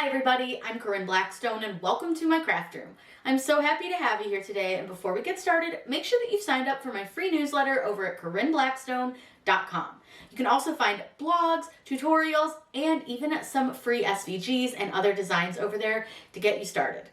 Hi everybody, I'm Corinne Blackstone and welcome to my craft room. I'm so happy to have you here today, and before we get started, make sure that you've signed up for my free newsletter over at CorinneBlackstone.com. You can also find blogs, tutorials, and even some free SVGs and other designs over there to get you started.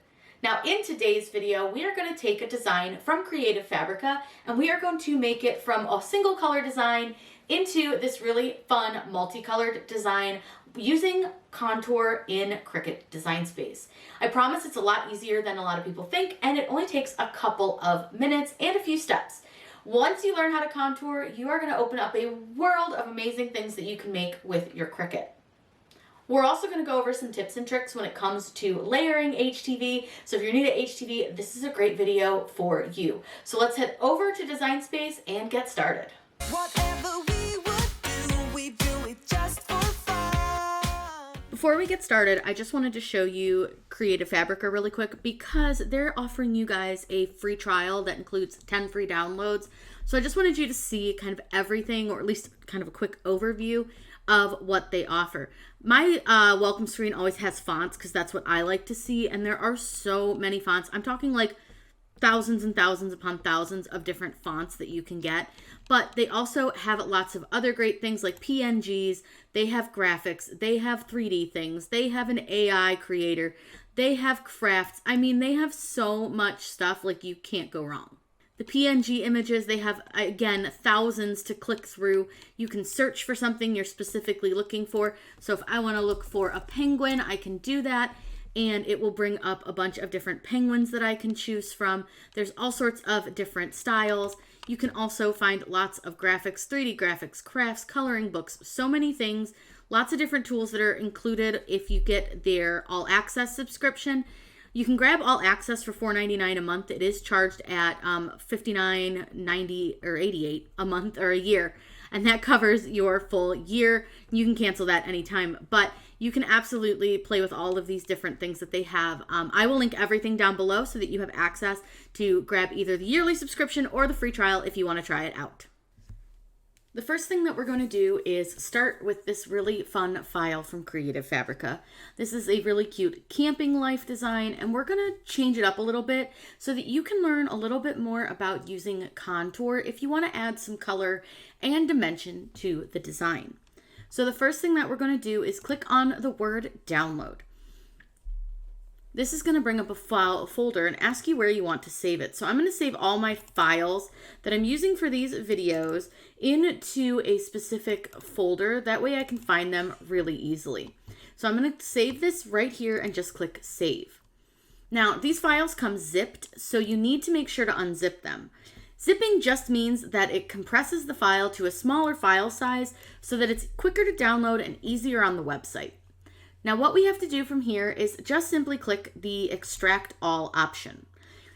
Now in today's video, we are going to take a design from Creative Fabrica and we are going to make it from a single color design into this really fun multicolored design using contour in Cricut Design Space. I promise it's a lot easier than a lot of people think, and it only takes a couple of minutes and a few steps. Once you learn how to contour, you are going to open up a world of amazing things that you can make with your Cricut. We're also going to go over some tips and tricks when it comes to layering HTV. So if you're new to HTV, this is a great video for you. So let's head over to Design Space and get started. Whatever we would do, we do it just for fun. Before we get started, I just wanted to show you Creative Fabrica really quick because they're offering you guys a free trial that includes 10 free downloads. So I just wanted you to see kind of everything, or at least kind of a quick overview of what they offer. My welcome screen always has fonts because that's what I like to see, and there are so many fonts. I'm talking like thousands and thousands upon thousands of different fonts that you can get, but they also have lots of other great things like PNGs, they have graphics, they have 3D things, they have an AI creator, they have crafts. I mean, they have so much stuff, like you can't go wrong. The PNG images, they have, again, thousands to click through. You can search for something you're specifically looking for. So if I want to look for a penguin, I can do that, and it will bring up a bunch of different penguins that I can choose from. There's all sorts of different styles. You can also find lots of graphics, 3D graphics, crafts, coloring books, so many things. Lots of different tools that are included if you get their All Access subscription. You can grab All Access for $4.99 a month. It is charged at $59.90 or $88 a month or a year, and that covers your full year. You can cancel that anytime, but you can absolutely play with all of these different things that they have. I will link everything down below so that you have access to grab either the yearly subscription or the free trial if you want to try it out. The first thing that we're going to do is start with this really fun file from Creative Fabrica. This is a really cute camping life design, and we're going to change it up a little bit so that you can learn a little bit more about using contour if you want to add some color and dimension to the design. So the first thing that we're going to do is click on the word download. This is going to bring up a folder and ask you where you want to save it. So I'm going to save all my files that I'm using for these videos into a specific folder. That way I can find them really easily. So I'm going to save this right here and just click save. Now these files come zipped, so you need to make sure to unzip them. Zipping just means that it compresses the file to a smaller file size so that it's quicker to download and easier on the website. Now what we have to do from here is just simply click the Extract All option.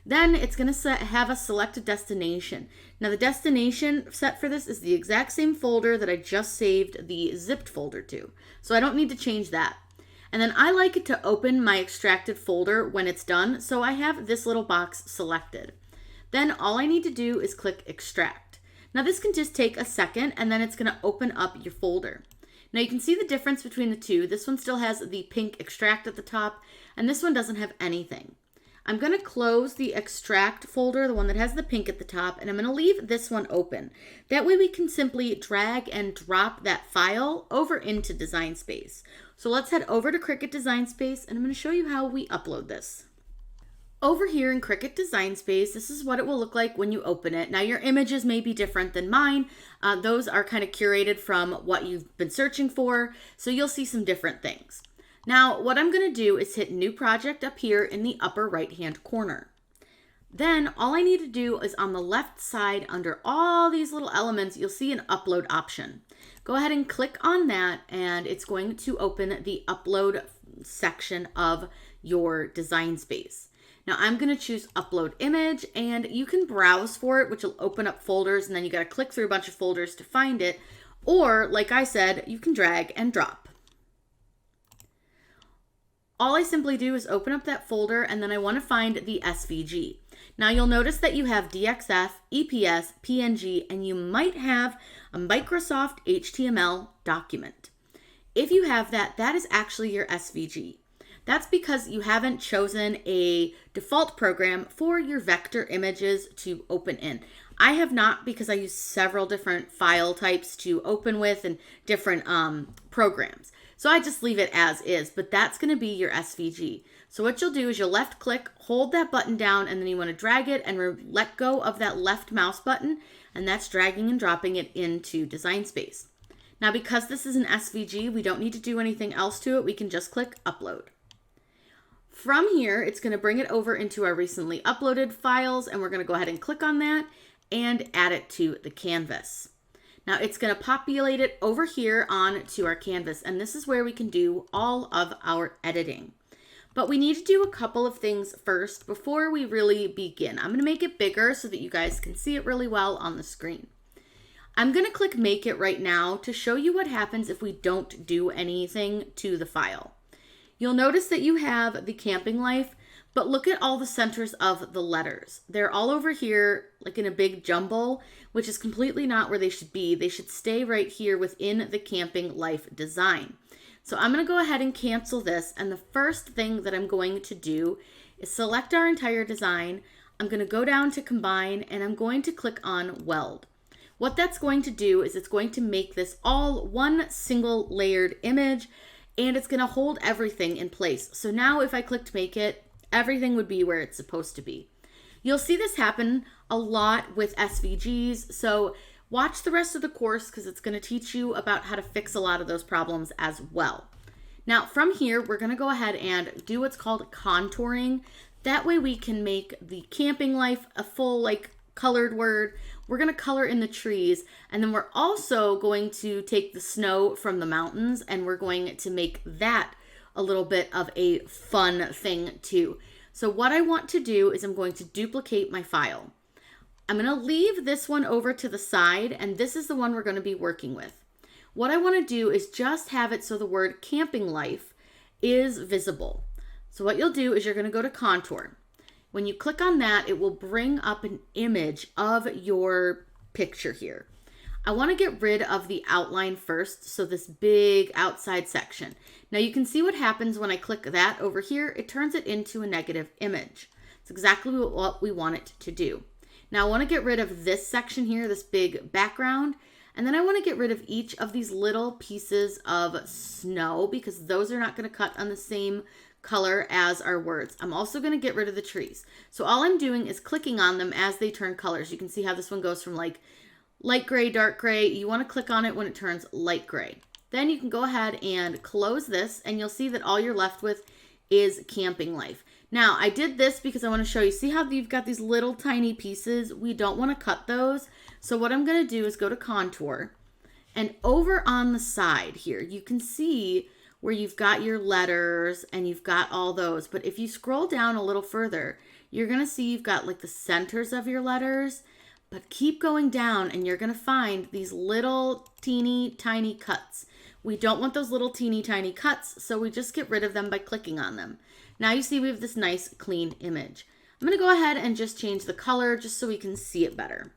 Then it's going to have us select a destination. Now the destination set for this is the exact same folder that I just saved the zipped folder to, so I don't need to change that. And then I like it to open my extracted folder when it's done, so I have this little box selected. Then all I need to do is click Extract. Now this can just take a second, and then it's going to open up your folder. Now you can see the difference between the two. This one still has the pink extract at the top, and this one doesn't have anything. I'm going to close the extract folder, the one that has the pink at the top, and I'm going to leave this one open. That way we can simply drag and drop that file over into Design Space. So let's head over to Cricut Design Space, and I'm going to show you how we upload this. Over here in Cricut Design Space, this is what it will look like when you open it. Now your images may be different than mine. Those are kind of curated from what you've been searching for, so you'll see some different things. Now what I'm going to do is hit New Project up here in the upper right hand corner. Then all I need to do is on the left side under all these little elements, you'll see an upload option. Go ahead and click on that, and it's going to open the upload section of your design space. Now I'm going to choose upload image, and you can browse for it, which will open up folders, and then you got to click through a bunch of folders to find it. Or like I said, you can drag and drop. All I simply do is open up that folder, and then I want to find the SVG. Now you'll notice that you have DXF, EPS, PNG, and you might have a Microsoft HTML document. If you have that, that is actually your SVG. That's because you haven't chosen a default program for your vector images to open in. I have not, because I use several different file types to open with and different programs. So I just leave it as is, but that's going to be your SVG. So what you'll do is you'll left click, hold that button down, and then you want to drag it and let go of that left mouse button, and that's dragging and dropping it into Design Space. Now, because this is an SVG, we don't need to do anything else to it. We can just click Upload. From here, it's going to bring it over into our recently uploaded files, and we're going to go ahead and click on that and add it to the canvas. Now, it's going to populate it over here onto our canvas, and this is where we can do all of our editing. But we need to do a couple of things first before we really begin. I'm going to make it bigger so that you guys can see it really well on the screen. I'm going to click Make It right now to show you what happens if we don't do anything to the file. You'll notice that you have the camping life, but look at all the centers of the letters. They're all over here like in a big jumble, which is completely not where they should be. They should stay right here within the camping life design. So I'm going to go ahead and cancel this, and the first thing that I'm going to do is select our entire design. I'm going to go down to Combine, and I'm going to click on Weld. What that's going to do is it's going to make this all one single layered image, and it's going to hold everything in place. So now if I clicked Make It, everything would be where it's supposed to be. You'll see this happen a lot with SVGs, so watch the rest of the course because it's going to teach you about how to fix a lot of those problems as well. Now from here, we're going to go ahead and do what's called contouring. That way we can make the camping life a full colored word. We're going to color in the trees, and then we're also going to take the snow from the mountains and we're going to make that a little bit of a fun thing too. So what I want to do is I'm going to duplicate my file. I'm going to leave this one over to the side, and this is the one we're going to be working with. What I want to do is just have it so the word camping life is visible. So what you'll do is you're going to go to Contour. When you click on that, it will bring up an image of your picture here. I want to get rid of the outline first, so this big outside section. Now you can see what happens when I click that over here. It turns it into a negative image. It's exactly what we want it to do. Now I want to get rid of this section here, this big background, and then I want to get rid of each of these little pieces of snow because those are not going to cut on the same color as our words. I'm also going to get rid of the trees. So all I'm doing is clicking on them as they turn colors. You can see how this one goes from light gray, dark gray. You want to click on it when it turns light gray. Then you can go ahead and close this, and you'll see that all you're left with is camping life. Now, I did this because I want to show you, see how you've got these little tiny pieces? We don't want to cut those. So what I'm going to do is go to Contour, and over on the side here, you can see where you've got your letters and you've got all those. But if you scroll down a little further, you're going to see you've got the centers of your letters, but keep going down and you're going to find these little teeny tiny cuts. We don't want those little teeny tiny cuts, so we just get rid of them by clicking on them. Now you see we have this nice clean image. I'm going to go ahead and just change the color just so we can see it better.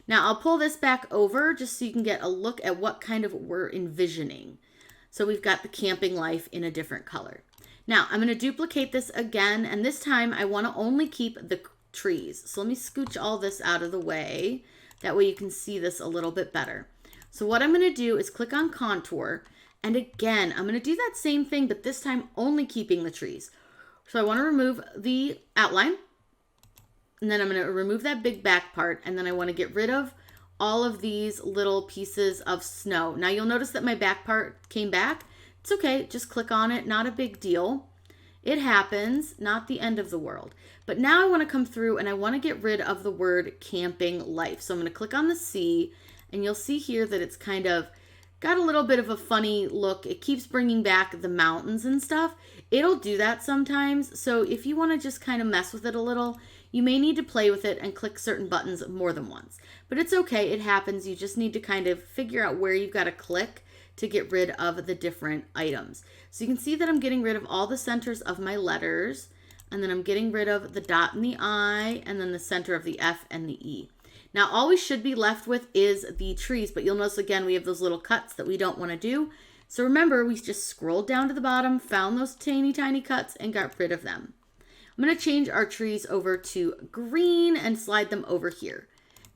Now I'll pull this back over just so you can get a look at what kind of we're envisioning. So we've got the camping life in a different color. Now I'm going to duplicate this again, and this time I want to only keep the trees. So let me scooch all this out of the way. That way you can see this a little bit better. So what I'm going to do is click on Contour, and again, I'm going to do that same thing, but this time only keeping the trees. So I want to remove the outline, and then I'm going to remove that big back part, and then I want to get rid of all of these little pieces of snow. Now you'll notice that my back part came back. It's okay, just click on it, not a big deal. It happens, not the end of the world. But now I want to come through and I want to get rid of the word camping life. So I'm going to click on the C, and you'll see here that it's kind of got a little bit of a funny look. It keeps bringing back the mountains and stuff. It'll do that sometimes. So if you want to just kind of mess with it a little, you may need to play with it and click certain buttons more than once. But it's okay, it happens. You just need to kind of figure out where you've got to click to get rid of the different items. So you can see that I'm getting rid of all the centers of my letters, and then I'm getting rid of the dot and the I, and then the center of the F and the E. Now all we should be left with is the trees, but you'll notice again we have those little cuts that we don't want to do. So remember, we just scrolled down to the bottom, found those tiny cuts, and got rid of them. I'm going to change our trees over to green and slide them over here.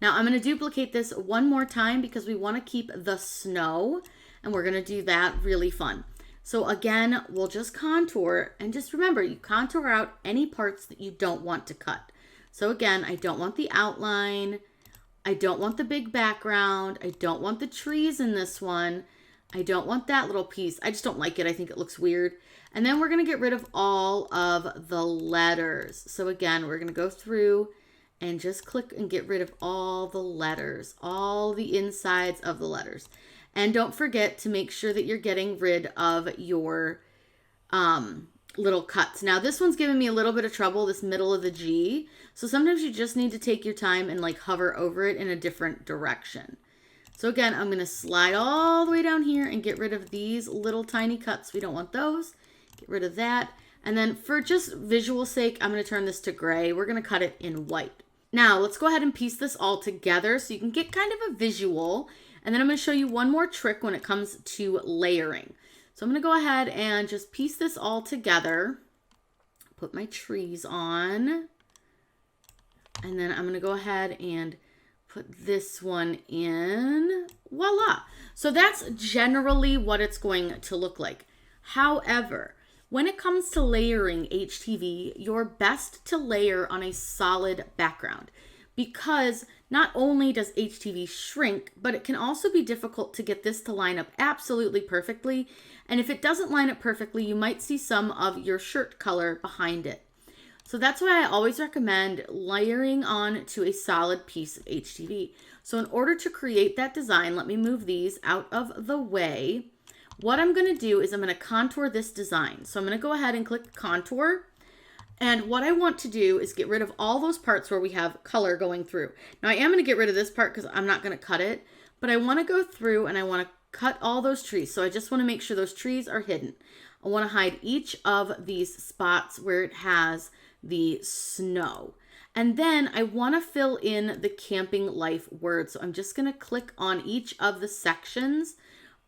Now I'm going to duplicate this one more time because we want to keep the snow, and we're going to do that really fun. So again, we'll just contour, and just remember, you contour out any parts that you don't want to cut. So again, I don't want the outline. I don't want the big background. I don't want the trees in this one. I don't want that little piece. I just don't like it. I think it looks weird. And then we're going to get rid of all of the letters. So again, we're going to go through and just click and get rid of all the letters, all the insides of the letters. And don't forget to make sure that you're getting rid of your little cuts. Now this one's giving me a little bit of trouble, this middle of the G. So sometimes you just need to take your time and like hover over it in a different direction. So again, I'm going to slide all the way down here and get rid of these little tiny cuts. We don't want those. Get rid of that. And then for just visual sake, I'm going to turn this to gray. We're going to cut it in white. Now let's go ahead and piece this all together so you can get kind of a visual. And then I'm going to show you one more trick when it comes to layering. So I'm going to go ahead and just piece this all together. Put my trees on. And then I'm going to go ahead and put this one in. Voila. So that's generally what it's going to look like. However, when it comes to layering HTV, you're best to layer on a solid background because not only does HTV shrink, but it can also be difficult to get this to line up absolutely perfectly. And if it doesn't line up perfectly, you might see some of your shirt color behind it. So that's why I always recommend layering on to a solid piece of HTV. So in order to create that design, let me move these out of the way. What I'm going to do is I'm going to contour this design. So I'm going to go ahead and click contour. And what I want to do is get rid of all those parts where we have color going through. Now I am going to get rid of this part because I'm not going to cut it, but I want to go through and I want to cut all those trees. So I just want to make sure those trees are hidden. I want to hide each of these spots where it has the snow. And then I want to fill in the camping life word. So I'm just going to click on each of the sections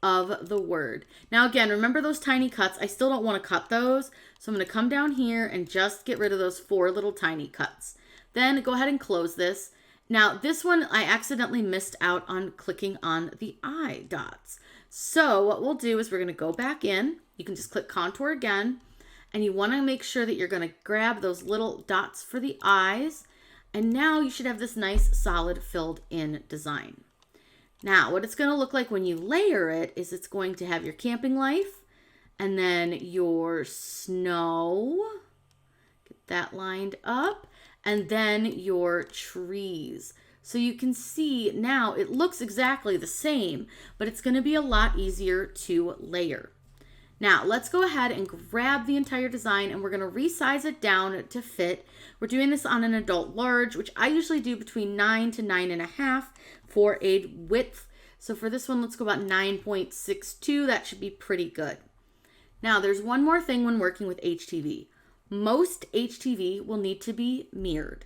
of the word. Now again, remember those tiny cuts. I still don't want to cut those. So I'm going to come down here and just get rid of those 4 little tiny cuts. Then go ahead and close this. Now this one I accidentally missed out on clicking on the eye dots. So what we'll do is we're going to go back in. You can just click contour again. And you want to make sure that you're going to grab those little dots for the eyes. And now you should have this nice solid filled in design. Now what it's going to look like when you layer it is it's going to have your camping life and then your snow. Get that lined up. And then your trees. So you can see now it looks exactly the same, but it's going to be a lot easier to layer. Now let's go ahead and grab the entire design and we're going to resize it down to fit. We're doing this on an adult large, which I usually do between 9 to 9.5 for a width. So for this one, let's go about 9.62. That should be pretty good. Now there's one more thing when working with HTV. Most HTV will need to be mirrored.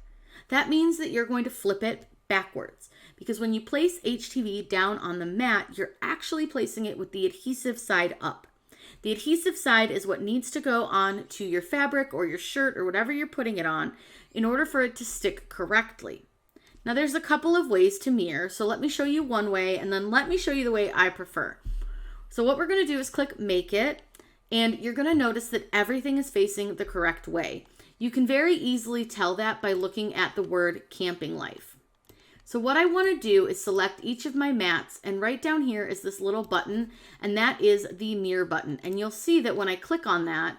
That means that you're going to flip it backwards because when you place HTV down on the mat, you're actually placing it with the adhesive side up. The adhesive side is what needs to go on to your fabric or your shirt or whatever you're putting it on in order for it to stick correctly. Now there's a couple of ways to mirror, so let me show you one way and then let me show you the way I prefer. So what we're going to do is click Make It, and you're going to notice that everything is facing the correct way. You can very easily tell that by looking at the word Camping Life. So what I want to do is select each of my mats, and right down here is this little button, and that is the mirror button. And you'll see that when I click on that,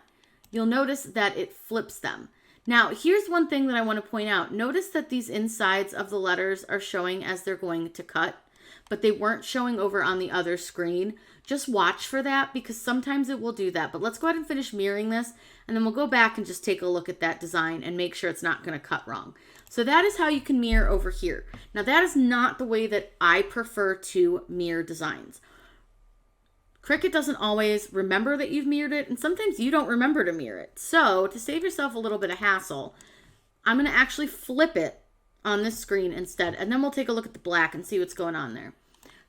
you'll notice that it flips them. Now, here's one thing that I want to point out. Notice that these insides of the letters are showing as they're going to cut, but they weren't showing over on the other screen. Just watch for that because sometimes it will do that. But let's go ahead and finish mirroring this, and then we'll go back and just take a look at that design and make sure it's not going to cut wrong. So that is how you can mirror over here. Now that is not the way that I prefer to mirror designs. Cricut doesn't always remember that you've mirrored it, and sometimes you don't remember to mirror it. So to save yourself a little bit of hassle, I'm going to actually flip it on this screen instead, and then we'll take a look at the black and see what's going on there.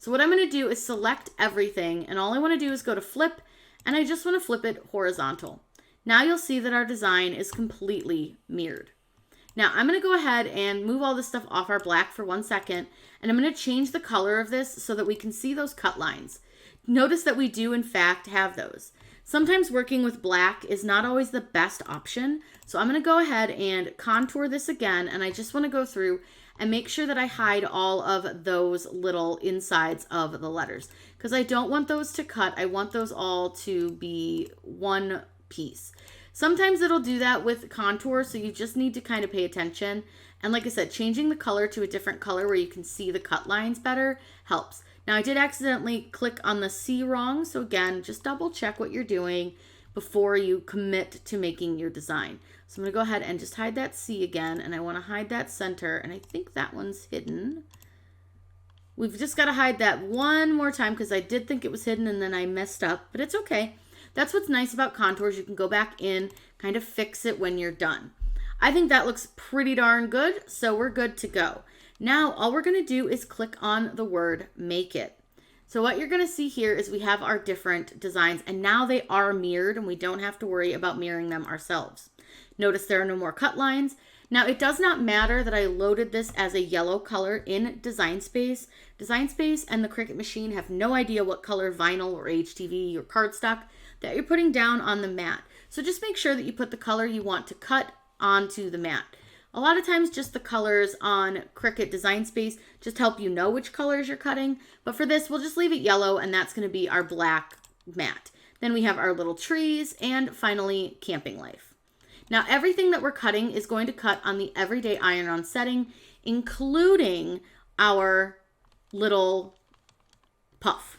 So what I'm going to do is select everything, and all I want to do is go to flip, and I just want to flip it horizontal. Now you'll see that our design is completely mirrored. Now I'm going to go ahead and move all this stuff off our black for 1 second, and I'm going to change the color of this so that we can see those cut lines. Notice that we do in fact have those. Sometimes working with black is not always the best option, so I'm going to go ahead and contour this again, and I just want to go through and make sure that I hide all of those little insides of the letters, because I don't want those to cut. I want those all to be one piece. Sometimes it'll do that with contour, so you just need to kind of pay attention. And like I said, changing the color to a different color where you can see the cut lines better helps. Now I did accidentally click on the C wrong, so again, just double check what you're doing before you commit to making your design. So I'm going to go ahead and just hide that C again, and I want to hide that center, and I think that one's hidden. We've just got to hide that one more time because I did think it was hidden and then I messed up, but it's okay. That's what's nice about contours. You can go back in, kind of fix it when you're done. I think that looks pretty darn good, so we're good to go. Now, all we're going to do is click on the word Make It. So what you're going to see here is we have our different designs, and now they are mirrored, and we don't have to worry about mirroring them ourselves. Notice there are no more cut lines. Now, it does not matter that I loaded this as a yellow color in Design Space. Design Space and the Cricut machine have no idea what color vinyl or HTV or cardstock that you're putting down on the mat. So just make sure that you put the color you want to cut onto the mat. A lot of times just the colors on Cricut Design Space just help you know which colors you're cutting. But for this, we'll just leave it yellow, and that's going to be our black mat. Then we have our little trees, and finally, camping life. Now everything that we're cutting is going to cut on the everyday iron-on setting, including our little puff.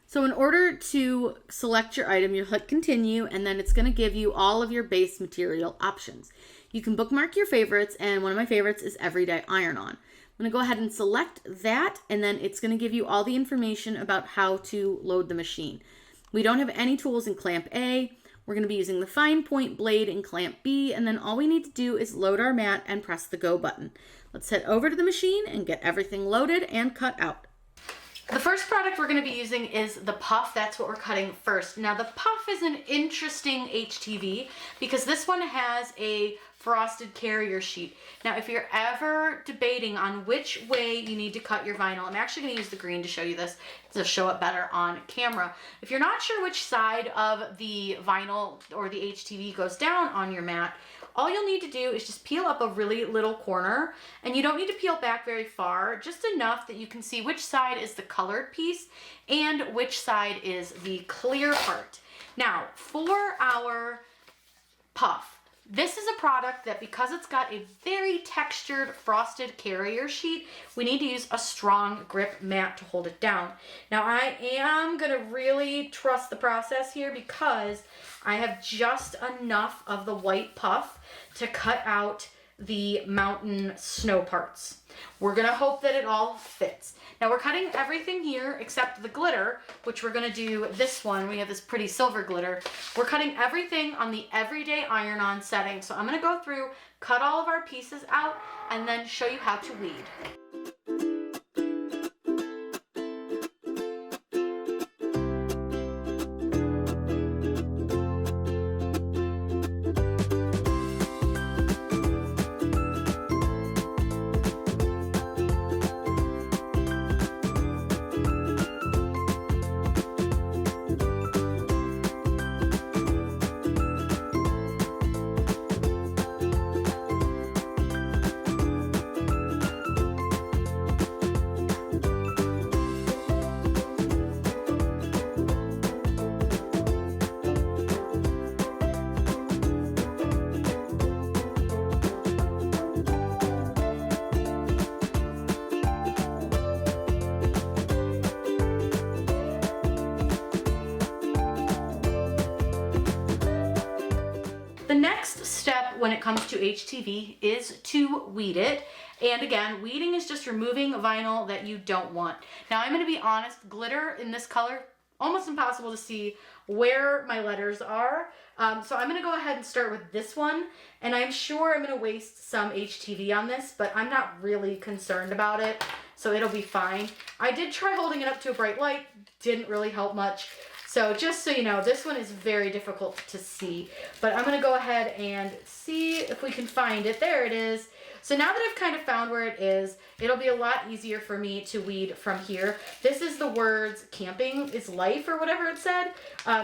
So in order to select your item, you hit continue, and then it's going to give you all of your base material options. You can bookmark your favorites, and one of my favorites is everyday iron-on. I'm going to go ahead and select that, and then it's going to give you all the information about how to load the machine. We don't have any tools in clamp A. We're going to be using the fine point blade in clamp B, and then all we need to do is load our mat and press the go button. Let's head over to the machine and get everything loaded and cut out. The first product we're going to be using is the puff. That's what we're cutting first. Now the puff is an interesting HTV because this one has a frosted carrier sheet. Now if you're ever debating on which way you need to cut your vinyl, I'm actually going to use the green to show you this to show it better on camera. If you're not sure which side of the vinyl or the HTV goes down on your mat, all you'll need to do is just peel up a really little corner, and you don't need to peel back very far, just enough that you can see which side is the colored piece and which side is the clear part. Now, for our puff, this is a product that because it's got a very textured frosted carrier sheet, we need to use a strong grip mat to hold it down. Now I am going to really trust the process here because I have just enough of the white puff to cut out the mountain snow parts. We're going to hope that it all fits. Now we're cutting everything here except the glitter, which we're going to do this one. We have this pretty silver glitter. We're cutting everything on the everyday iron-on setting. So I'm going to go through, cut all of our pieces out, and then show you how to weed. The next step when it comes to HTV is to weed it. And again, weeding is just removing vinyl that you don't want. Now I'm going to be honest, glitter in this color, almost impossible to see where my letters are. So I'm going to go ahead and start with this one, and I'm sure I'm going to waste some HTV on this, but I'm not really concerned about it, so it'll be fine. I did try holding it up to a bright light, didn't really help much. So just so you know, this one is very difficult to see, but I'm going to go ahead and see if we can find it. There it is. So now that I've kind of found where it is, it'll be a lot easier for me to weed from here. This is the words camping is life or whatever it said.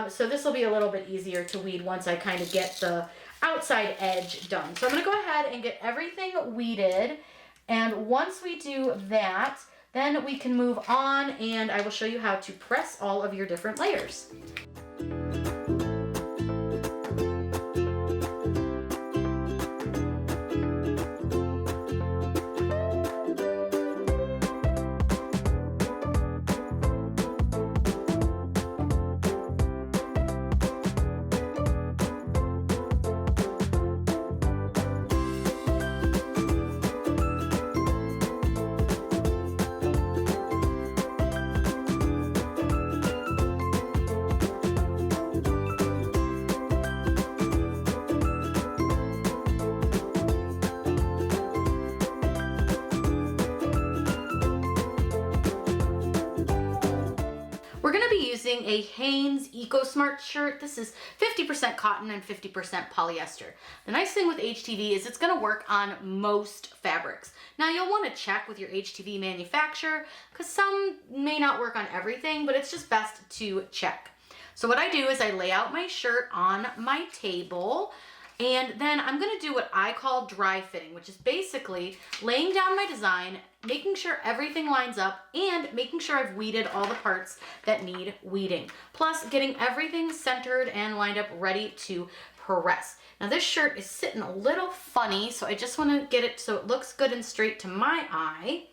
So this will be a little bit easier to weed once I kind of get the outside edge done. So I'm going to go ahead and get everything weeded. And once we do that, then we can move on and I will show you how to press all of your different layers. Using a Hanes EcoSmart shirt. This is 50% cotton and 50% polyester. The nice thing with HTV is it's going to work on most fabrics. Now you'll want to check with your HTV manufacturer because some may not work on everything, but it's just best to check. So what I do is I lay out my shirt on my table, and then I'm going to do what I call dry fitting, which is basically laying down my design, making sure everything lines up, and making sure I've weeded all the parts that need weeding. Plus getting everything centered and lined up ready to press. Now this shirt is sitting a little funny, so I just want to get it so it looks good and straight to my eye.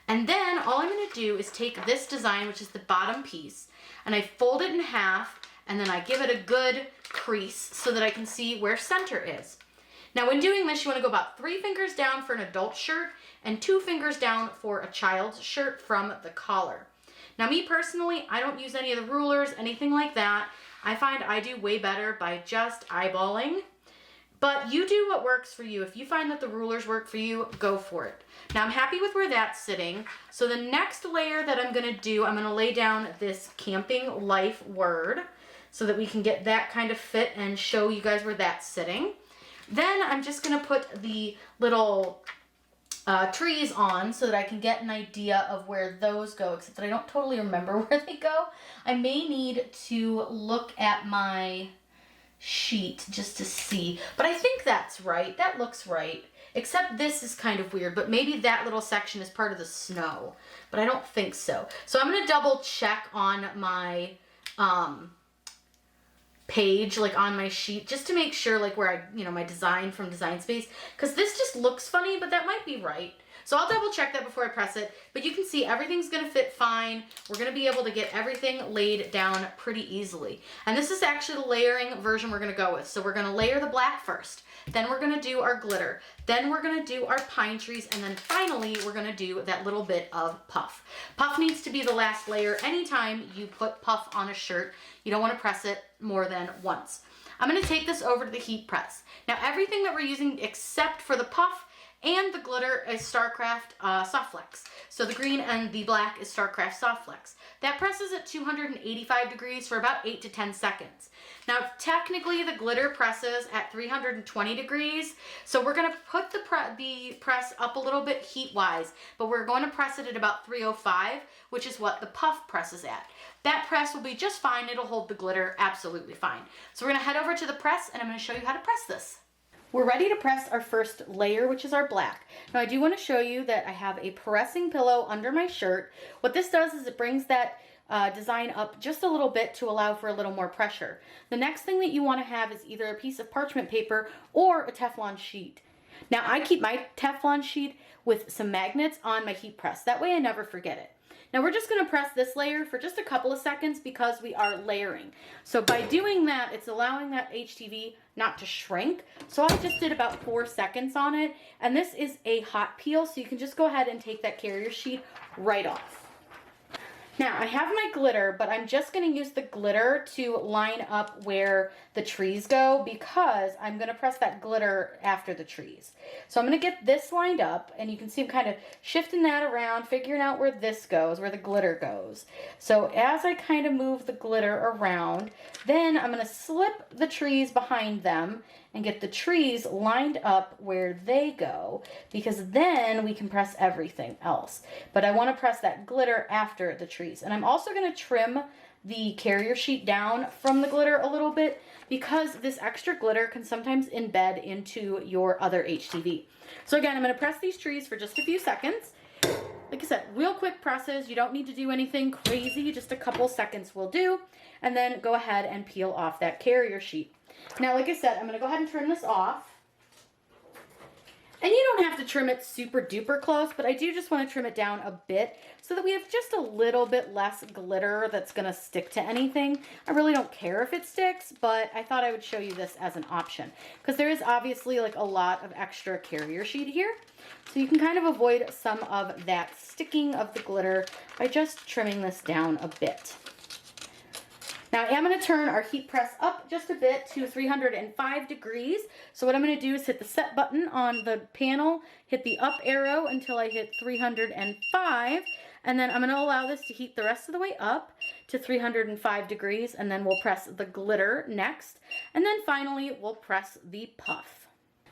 And then all I'm going to do is take this design, which is the bottom piece, and I fold it in half, and then I give it a good crease so that I can see where center is. Now when doing this, you want to go about 3 fingers down for an adult shirt and 2 fingers down for a child's shirt from the collar. Now me personally, I don't use any of the rulers, anything like that. I find I do way better by just eyeballing. But you do what works for you. If you find that the rulers work for you, go for it. Now I'm happy with where that's sitting. So the next layer that I'm going to do, I'm going to lay down this camping life word so that we can get that kind of fit and show you guys where that's sitting. Then I'm just going to put the little trees on so that I can get an idea of where those go, except that I don't totally remember where they go. I may need to look at my sheet just to see, but I think that's right. That looks right, except this is kind of weird, but maybe that little section is part of the snow, but I don't think so. So I'm going to double check on my page, like on my sheet, just to make sure like where I, my design from Design Space, because this just looks funny, but that might be right. So I'll double check that before I press it, but you can see everything's gonna fit fine. We're gonna be able to get everything laid down pretty easily. And this is actually the layering version we're gonna go with. So we're gonna layer the black first, then we're gonna do our glitter, then we're gonna do our pine trees, and then finally we're gonna do that little bit of puff. Puff needs to be the last layer. Anytime you put puff on a shirt, you don't wanna press it more than once. I'm gonna take this over to the heat press. Now everything that we're using except for the puff and the glitter is StarCraft Soft Flex. So the green and the black is StarCraft Soft Flex. That presses at 285 degrees for about 8 to 10 seconds. Now technically the glitter presses at 320 degrees, so we're going to put the press up a little bit heat-wise, but we're going to press it at about 305, which is what the puff presses at. That press will be just fine. It'll hold the glitter absolutely fine. So we're going to head over to the press, and I'm going to show you how to press this. We're ready to press our first layer, which is our black. Now I do want to show you that I have a pressing pillow under my shirt. What this does is it brings that design up just a little bit to allow for a little more pressure. The next thing that you want to have is either a piece of parchment paper or a Teflon sheet. Now I keep my Teflon sheet with some magnets on my heat press. That way I never forget it. Now we're just going to press this layer for just a couple of seconds because we are layering. So by doing that, it's allowing that HTV not to shrink. So I just did about 4 seconds on it. And this is a hot peel, so you can just go ahead and take that carrier sheet right off. Now I have my glitter, but I'm just going to use the glitter to line up where the trees go because I'm going to press that glitter after the trees. So I'm going to get this lined up, and you can see I'm kind of shifting that around, figuring out where this goes, where the glitter goes. So as I kind of move the glitter around, then I'm going to slip the trees behind them and get the trees lined up where they go, because then we can press everything else. But I want to press that glitter after the trees. And I'm also going to trim the carrier sheet down from the glitter a little bit because this extra glitter can sometimes embed into your other HTV. So again, I'm going to press these trees for just a few seconds. Like I said, real quick presses. You don't need to do anything crazy. Just a couple seconds will do. And then go ahead and peel off that carrier sheet. Now, like I said, I'm going to go ahead and trim this off. And you don't have to trim it super duper close, but I do just want to trim it down a bit so that we have just a little bit less glitter that's going to stick to anything. I really don't care if it sticks, but I thought I would show you this as an option because there is obviously like a lot of extra carrier sheet here. So you can kind of avoid some of that sticking of the glitter by just trimming this down a bit. Now I am going to turn our heat press up just a bit to 305 degrees. So what I'm going to do is hit the set button on the panel, hit the up arrow until I hit 305, and then I'm going to allow this to heat the rest of the way up to 305 degrees, and then we'll press the glitter next, and then finally we'll press the puff.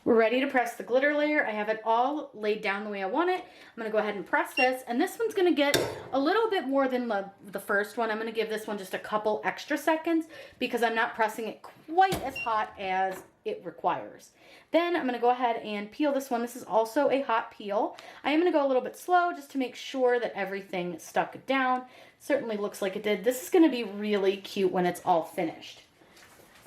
We're ready to press the glitter layer. I have it all laid down the way I want it. I'm going to go ahead and press this, and this one's going to get a little bit more than the first one. I'm going to give this one just a couple extra seconds because I'm not pressing it quite as hot as it requires. Then I'm going to go ahead and peel this one. This is also a hot peel. I am going to go a little bit slow just to make sure that everything stuck down. Certainly looks like it did. This is going to be really cute when it's all finished.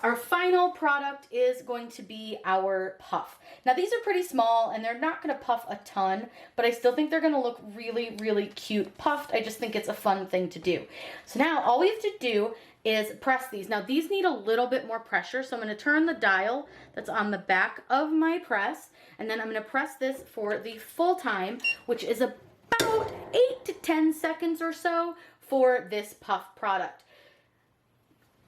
Our final product is going to be our puff. Now these are pretty small and they're not going to puff a ton, but I still think they're going to look really, really cute puffed. I just think it's a fun thing to do. So now all we have to do is press these. Now these need a little bit more pressure, so I'm going to turn the dial that's on the back of my press, and then I'm going to press this for the full time, which is about 8 to 10 seconds or so for this puff product.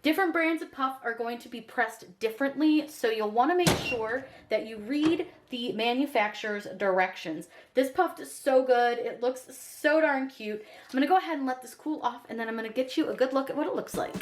Different brands of puff are going to be pressed differently, so you'll want to make sure that you read the manufacturer's directions. This puff is so good. It looks so darn cute. I'm going to go ahead and let this cool off, and then I'm going to get you a good look at what it looks like.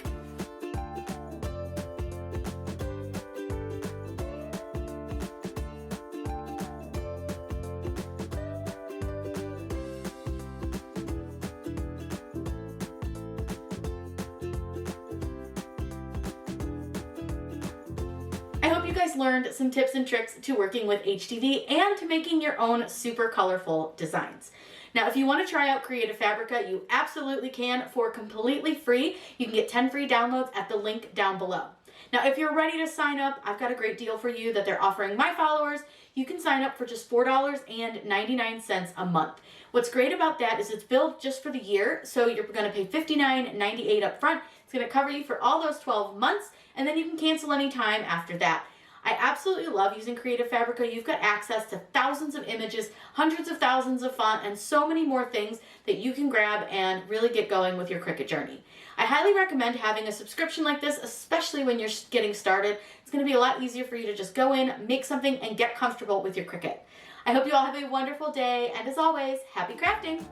I hope you guys learned some tips and tricks to working with HTV and to making your own super colorful designs. Now, if you want to try out Creative Fabrica, you absolutely can for completely free. You can get 10 free downloads at the link down below. Now, if you're ready to sign up, I've got a great deal for you that they're offering my followers. You can sign up for just $4.99 a month. What's great about that is it's billed just for the year, so you're going to pay $59.98 up front. It's going to cover you for all those 12 months, and then you can cancel anytime after that. I absolutely love using Creative Fabrica. You've got access to thousands of images, hundreds of thousands of font, and so many more things that you can grab and really get going with your Cricut journey. I highly recommend having a subscription like this, especially when you're getting started. It's going to be a lot easier for you to just go in, make something, and get comfortable with your Cricut. I hope you all have a wonderful day, and as always, happy crafting!